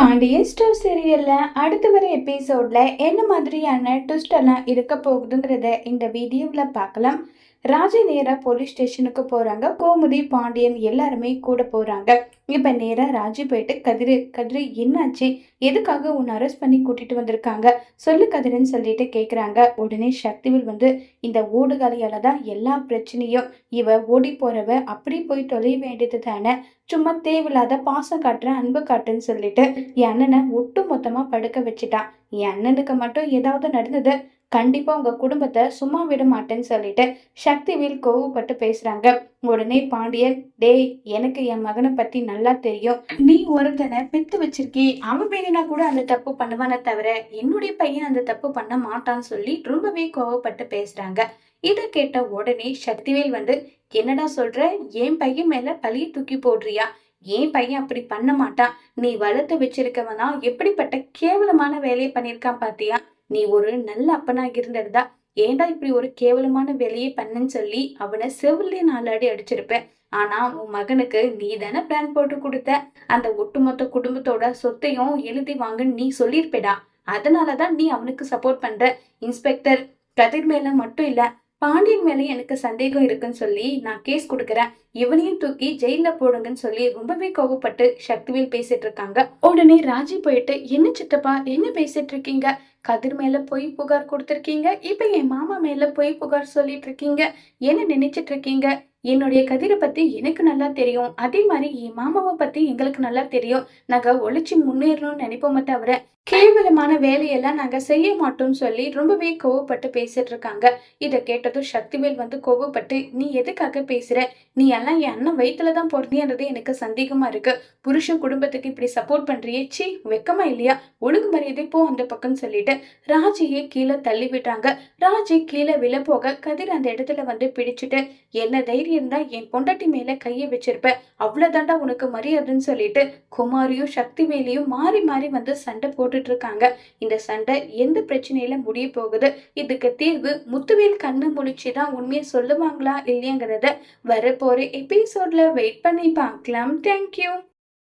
Pandian store சீரியல்ல அடுத்து வர எபிசோட்ல என்ன மாதிரியான ட்விஸ்ட் எல்லாம் இருக்க போகுதுங்கிறத இந்த வீடியோவில் பார்க்கலாம். ராஜி நேரா போலீஸ் ஸ்டேஷனுக்கு போறாங்க. கோமுதி பாண்டியன் எல்லாருமே கூட போறாங்க. இப்ப நேரா ராஜி போயிட்டு கதிரு என்னாச்சு, எதுக்காக உன்னை அரெஸ்ட் பண்ணி கூட்டிட்டு வந்திருக்காங்க, சொல்லு கதிருன்னு சொல்லிட்டு கேக்குறாங்க. உடனே சக்திவில் வந்து இந்த ஓடுகாலியால தான் எல்லா பிரச்சனையும், இவ ஓடி போறவ அப்படி போய் தொலைய வேண்டியது தானே, சும்மா தேவையில்லாத பாசம் காட்டுறேன் அன்பு காட்டுன்னு சொல்லிட்டு என் அண்ணனை ஒட்டு மொத்தமா படுக்க வச்சுட்டான். என் அண்ணனுக்கு மட்டும் ஏதாவது நடந்தது கண்டிப்பா உங்க குடும்பத்தை சும்மா விட மாட்டேன்னு சொல்லிட்டு சக்திவேல் கோவப்பட்டு பேசுறாங்க. உடனே பாண்டியன், டேய் எனக்கு என் மகனை பத்தி நல்லா தெரியும், நீ ஒருத்தனை பெத்து வச்சிருக்கே, அவன் வேணுனா கூட அந்த தப்பு பண்ணுவானே தவிர என்னுடைய பையன் அந்த தப்பு பண்ண மாட்டான்னு சொல்லி ரொம்பவே கோவப்பட்டு பேசுறாங்க. இதை கேட்ட உடனே சக்திவேல் வந்து, என்னடா சொல்ற, என் பையன் மேல பழிய தூக்கி போடுறியா, ஏன் பையன் அப்படி பண்ண மாட்டான், நீ வளர்த்து வச்சிருக்கவனா எப்படிப்பட்ட கேவலமான வேலையை பண்ணிருக்கான் பாத்தியா, நீ ஒரு நல்ல அப்பனா இருந்திருந்தா ஏன்டா இப்படி ஒரு கேவலமான வேலையை பண்ணுன்னு சொல்லி அவனை செவிலே 4 அடி அடிச்சிருப்பேன். ஆனா உன் மகனுக்கு நீ தானே பிளான் போட்டு கொடுத்த, அந்த ஒட்டுமொத்த குடும்பத்தோட சொத்தையும் எழுதி வாங்கன்னு நீ சொல்லியிருப்பேடா, அதனாலதான் நீ அவனுக்கு சப்போர்ட் பண்ற. இன்ஸ்பெக்டர் கதிர் மேல மட்டும் இல்ல, பாண்டியன் மேலே எனக்கு சந்தேகம் இருக்குன்னு சொல்லி நான் கேஸ் கொடுக்கறேன், இவனையும் தூக்கி ஜெயில போடுங்கன்னு சொல்லி ரொம்பவே கோவப்பட்டு சக்திவேல் பேசிட்டு இருக்காங்க. உடனே ராஜி போயிட்டு, என்ன சித்தப்பா என்ன பேசிட்டு இருக்கீங்க, கதிர் மேல போய் புகார் கொடுத்திருக்கீங்க, இப்ப என் மாமா மேல போய் புகார் சொல்லிட்டு இருக்கீங்க, என்ன நினைச்சிட்டு இருக்கீங்க, என்னுடைய கதிரை பத்தி எனக்கு நல்லா தெரியும், அதே மாதிரி என் மாமாவை பத்தி எங்களுக்கு நல்லா தெரியும், நாங்க ஒழிச்சு முன்னேறணும்னு நினைப்போமே தவிர கேவலமான வேலையெல்லாம் நாங்க செய்ய மாட்டோம்னு சொல்லி ரொம்பவே கோவப்பட்டு பேசிட்டு இருக்காங்க. இதை கேட்டதும் சக்திவேல் வந்து கோவப்பட்டு, நீ எதுக்காக பேசுற, நீ எல்லாம் என் அண்ணன் வயிற்றுலதான் போறதுன்றது எனக்கு சந்தேகமா இருக்கு, புருஷன் குடும்பத்துக்கு இப்படி சப்போர்ட் பண்றியே, சி வெக்கமா இல்லையா, ஒழுங்கு மரியாதை போ அந்த பக்கம் சொல்லிட்டு ராஜியை கீழே தள்ளி விடுறாங்க. ராஜி கீழே விழ போக கதிர் அந்த இடத்துல வந்து பிடிச்சிட்டு, என்ன தைரியம் இருந்தா என் பொண்டாட்டி மேல கையை வச்சிருப்ப, அவ்வளவுதாண்டா உனக்கு மரியாதைன்னு சொல்லிட்டு குமாரியும் சக்திவேலியும் மாறி மாறி வந்து சண்டை போட்டுட்டு இருக்காங்க. இந்த சண்டை எந்த பிரச்சனையில முடிய போகுது, இதுக்கு தீர்வு முத்துவேல் கண்ணு முழிச்சுதான் உண்மையை சொல்லுவாங்களா இல்லையாங்கிறத வரப்போற எபிசோட்ல வெயிட் பண்ணி பார்க்கலாம். தேங்க்யூ.